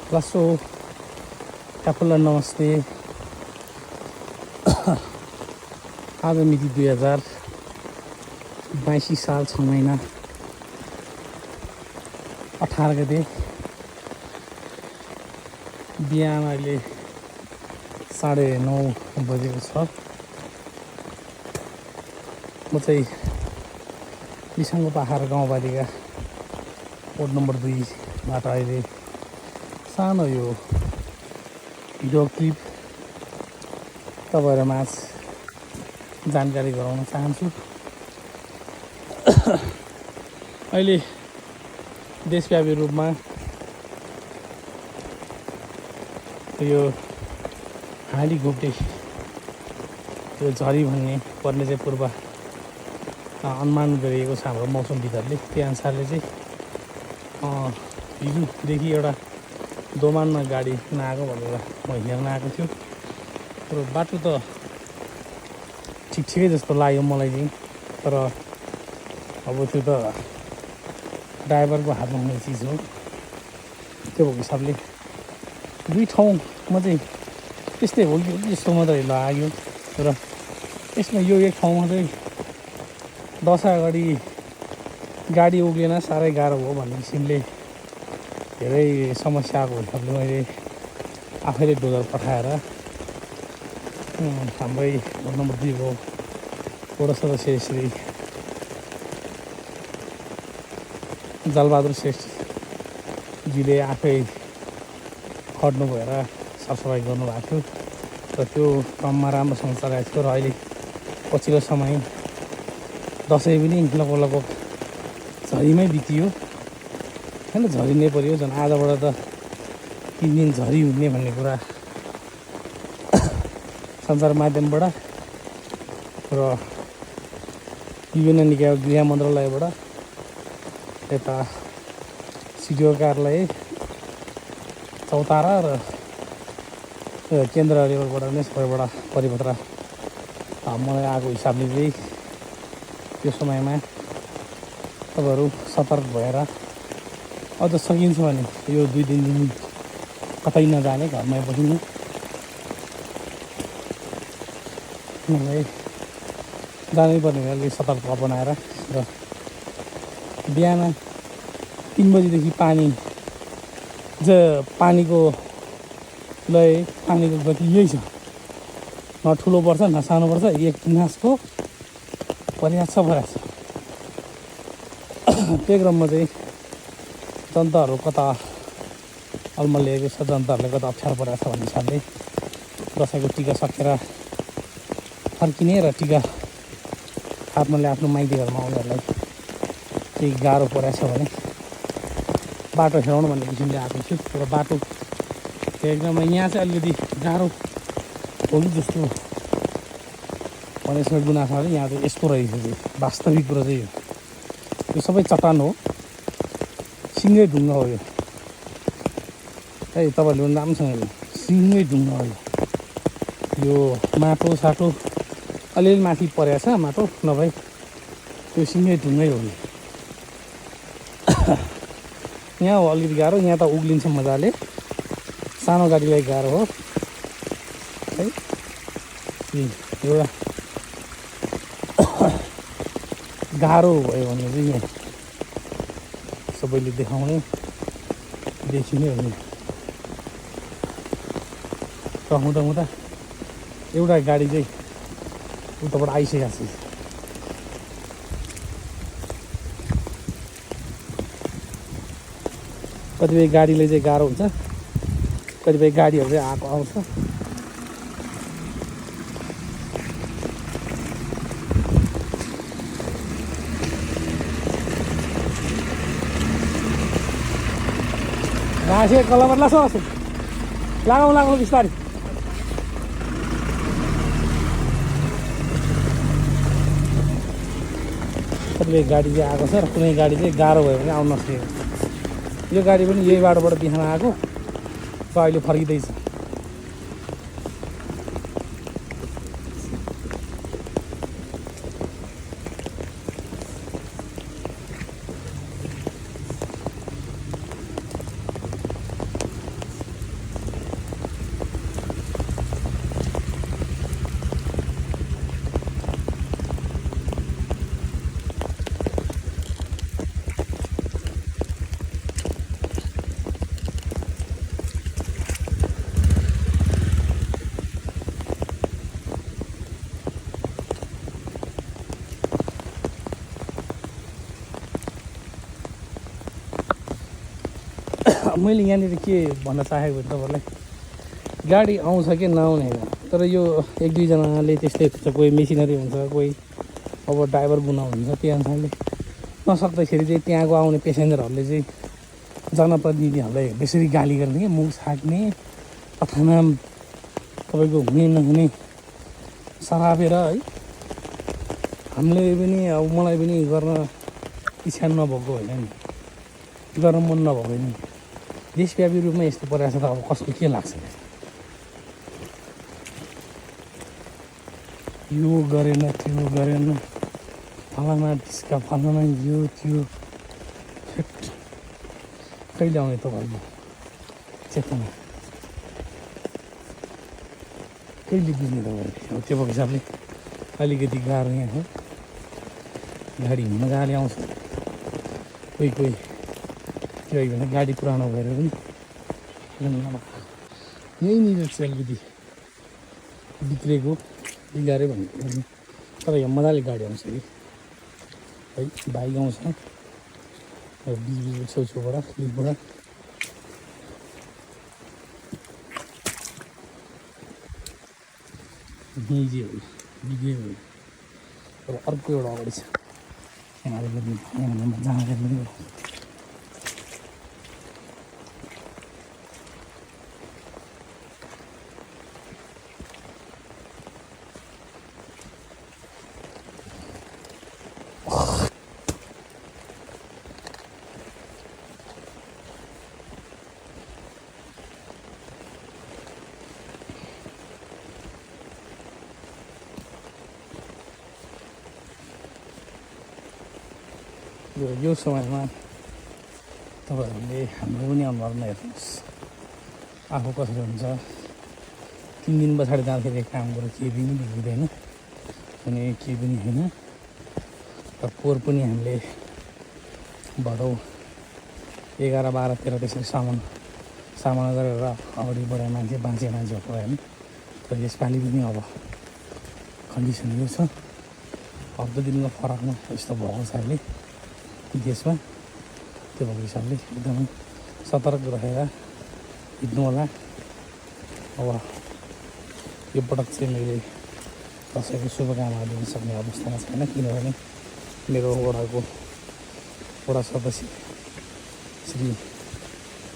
लासो आफूलाई नमस्ते। आज मिति 2022 साल 6 महिना 18 गते। बिहान अहिले 9:30 बजेको छ। म चाहिँ लिसाङको पाखर गाउँपालिका वार्ड नम्बर 2 बाट अहिले सानो यो भिडियो क्लिप तपाईँहरुमाझ जानकारी गराउन चाहन्छु। अहिले देशव्यापी रूपमा यो हाँडी घोप्टे यो झरी भन्ने पर्ने चाहिँ पूर्व अनुमान गरिएको छ हाम्रो मौसमविदहरूले। त्यही अनुसारले चाहिँ हिजोदेखि एउटा दोमानमा गाडी नआएको भनेर म हेर्न आएको थियो र बाटो त ठिकै जस्तो लाग्यो मलाई चाहिँ। तर अब त्यो त ड्राइभरको हातमा हुने चिज हो। त्यो भएको हिसाबले दुई ठाउँमा चाहिँ त्यस्तै हो कि जस्तो मात्रै लाग्यो। र यसमा यो एक ठाउँमा चाहिँ दशा अगाडि गाडी उक्लिन साह्रै गाह्रो हो भन्ने किसिमले धेरै समस्या आएको हिसाबले मैले आफैले डोजर पठाएर हाम्रै वार्ड नम्बर 2 को वडा सदस्य श्री जलबहादुर श्रेष्ठजीले आफै खट्नु भएर सरसफाइ गर्नुभएको थियो र त्यो क्रममा राम्रोसँग चलाएको थियो। र अहिले पछिल्लो समय दसैँ पनि लगभग झरीमै बितियो होइन, झरी नै पर्यो। झन् आजबाट त 3 दिन झरी हुने भन्ने कुरा सञ्चार माध्यमबाट र विभिन्न निकाय गृह मन्त्रालयबाट यता सिडिओ कार्यालय चौतारा र केन्द्र लेभलबाट नै सबैबाट परिपत्र मलाई आएको हिसाबले चाहिँ त्यो समयमा तपाईँहरू सतर्क भएर अझ सकिन्छ भने यो 2-3 दिन कतै नजाने, घरमै बस्नु। मलाई जानै पर्ने अलिक सतर्क बनाएर र बिहान 3 बजीदेखि पानीको लय पानीको गति यही छ। न ठुलो पर्छ न सानो पर्छ, एक गिलासको पर्याप्त छ भइरहेछ। त्यो क्रममा चाहिँ जनताहरू कता अल्मलिएको छ, जनताहरूले कता अप्ठ्यारो परेको छ भन्ने हिसाबले दसैँको टिका सकेर फर्किने र टिका हातमा आफ्नो माइती घरमा आउनेहरूलाई केही गाह्रो परेको छ भने बाटो हेराउनु भन्ने किसिमले आएको थियो। र बाटो एकदमै यहाँ चाहिँ अलिकति गाह्रो हो कि जस्तो भनेपछि गुनासो भने यहाँ चाहिँ यस्तो रहेछ चाहिँ वास्तविक कुरा चाहिँ यो सबै चट्टान हो, सिङ्गै ढुङ्गा हो। यो है तपाईँहरूले पनि राम्रोसँग सिङ्गै ढुङ्गा हो। यो माटो साटो अलिअलि माथि परेको छ, माटो नभए त्यो सिङ्गै ढुङ्गै हो। यहाँ हो अलिकति गाह्रो, यहाँ त उक्लिन्छ मजाले, सानो गाडीलाई गाह्रो हो है। एउटा गाह्रो भयो भने चाहिँ यहाँ सबैले देखाउने देखिने हुने र हुँदा एउटा गाडी चाहिँ उताबाट आइसकेको छ। कतिपय गाडीले चाहिँ गाह्रो हुन्छ, कतिपय गाडीहरू चाहिँ आउँछ। घाँसे कलमर लाग्छ लगाउँ बिस्तारै। कतिपय गाडी चाहिँ आएको छ र कुनै गाडी चाहिँ गाह्रो भयो भने आउन नसकेको। यो गाडी पनि यही बाटोबाट बिहान आएको र अहिले फर्किँदैछ। मैले यहाँनिर के भन्न चाहेको भने तपाईँहरूलाई गाडी आउँछ कि नआउने होइन, तर यो एक दुईजनाले त्यस्तै हुन्छ, कोही मेसिनरी हुन्छ, कोही अब ड्राइभर गुना हुन्छ, त्यही अनुसारले नसक्दाखेरि चाहिँ त्यहाँको आउने पेसेन्जरहरूले चाहिँ जनप्रतिनिधिहरूलाई बेसरी गाली गर्ने, मुख छाट्ने, अथवा तपाईँको हुने नहुने सरापेर है। हामीले पनि अब मलाई पनि गर्न इच्छा नभएको होइन नि, गर्न मन नभएको होइन नि, देशव्यापी रूपमा यस्तो परिरहेको छ त अब कसको के लाग्छ। यो गरेन त्यो गरेन, फलाना ढिस्का फलाना यो त्यो, कहिले आउने तपाईँको चेतना, कहिले बुझ्ने तपाईँहरूले। अब त्यो हिसाबले अलिकति गाह्रो यहाँ हो। गाडी मजाले आउँछ, कोही कोही के भने गाडी पुरानो भएर पनि यहीँनिर चाहिँ अलिकति बिग्रेको बिगाऱ्यो भन्नु, तर यहाँ मजाले गाडी आउँछ कि है। बाइक आउँछ बिच छेउछेउबाट बिचबाट, बिजेहरू बिग्रेको अब अर्को एउटा अगाडि छ यहाँ जाँदाखेरि पनि यो समयमा तपाईँहरूले हाम्रो पनि अनुहारमा हेर्नुहोस् आफू कसरी हुन्छ। 3 दिन पछाडि जाँदाखेरि काम गरेर केही पनि बिग्रिँदैन अनि केही पनि होइन। र पोहोर पनि हामीले भदौ 11, 12, 13 त्यसरी सामना गरेर अगाडि बढे मान्छे बाँचे मान्छे भएको होइन। तर यसपालि पनि अब कन्डिसन यो छ, हप्ता दिनको फरकमा यस्तो भएको छ अहिले देशमा। त्यो भएको हिसाबले एकदमै सतर्क रहेर हिँड्नु होला। अब यो पटक चाहिँ मैले कसैको शुभकामना दिन सक्ने अवस्थामा छैन, किनभने मेरो वडा सदस्य श्री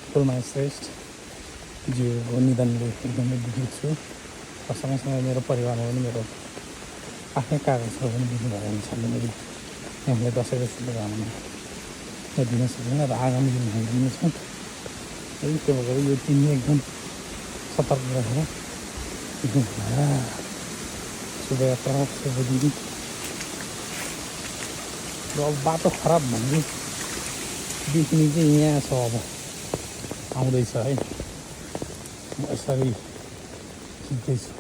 फुलमाया श्रेष्ठज्यूको निधनले एकदमै दुखित छु। र सँगसँगै मेरो परिवारमा पनि मेरो आफ्नै कागजहरू पनि दिनु भएको हुनाले मैले हामीले दसैँको शुभकामना दिन सक्दैन र आगामी दिनमा दिनेछौँ। त्यो भएर यो तिमी एकदम सतर्क रहेर शुभयात्रा शुभ दिन। र अब बाटो खराब भन्ने देखिने चाहिँ यहाँ छ, अब आउँदैछ है। म यसरी खिच्दैछु।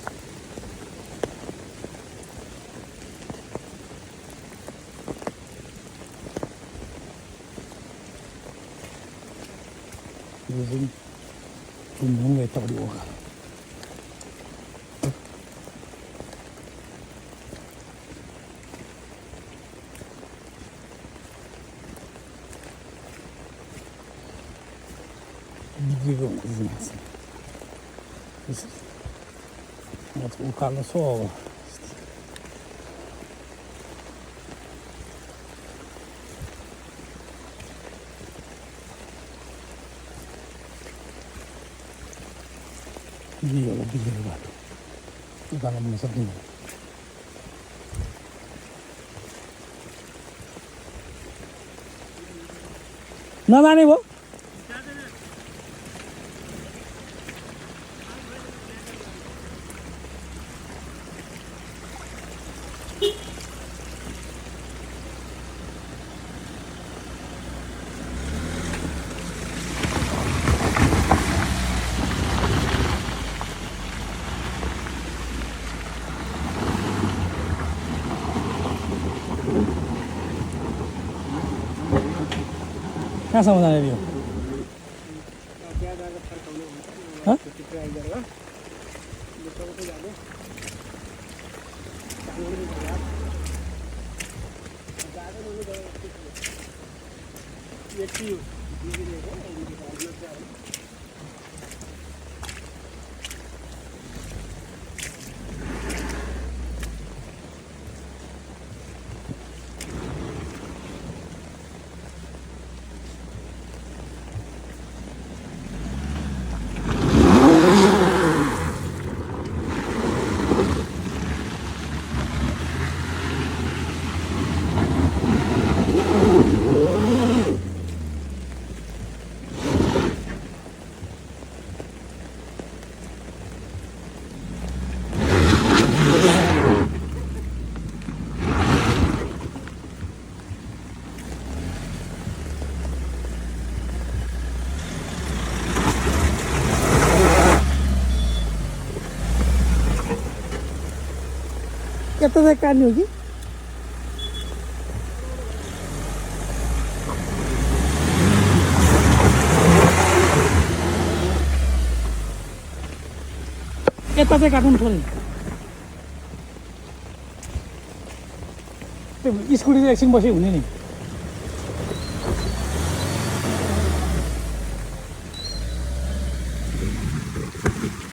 यो चाहिँ ढुङ्गा यतापट्टि हो। बिग्रेको हुन्छ उकालो छ अब। बिग्रेको बाटो उकालो हुन सक्दैन। नजाने भयो कहाँसम्म जाने यो? यता चाहिँ काट्ने हो कि यता चाहिँ काट्नु पर्छ नि त्यो स्कुटी चाहिँ एकछिन बसी हुने नि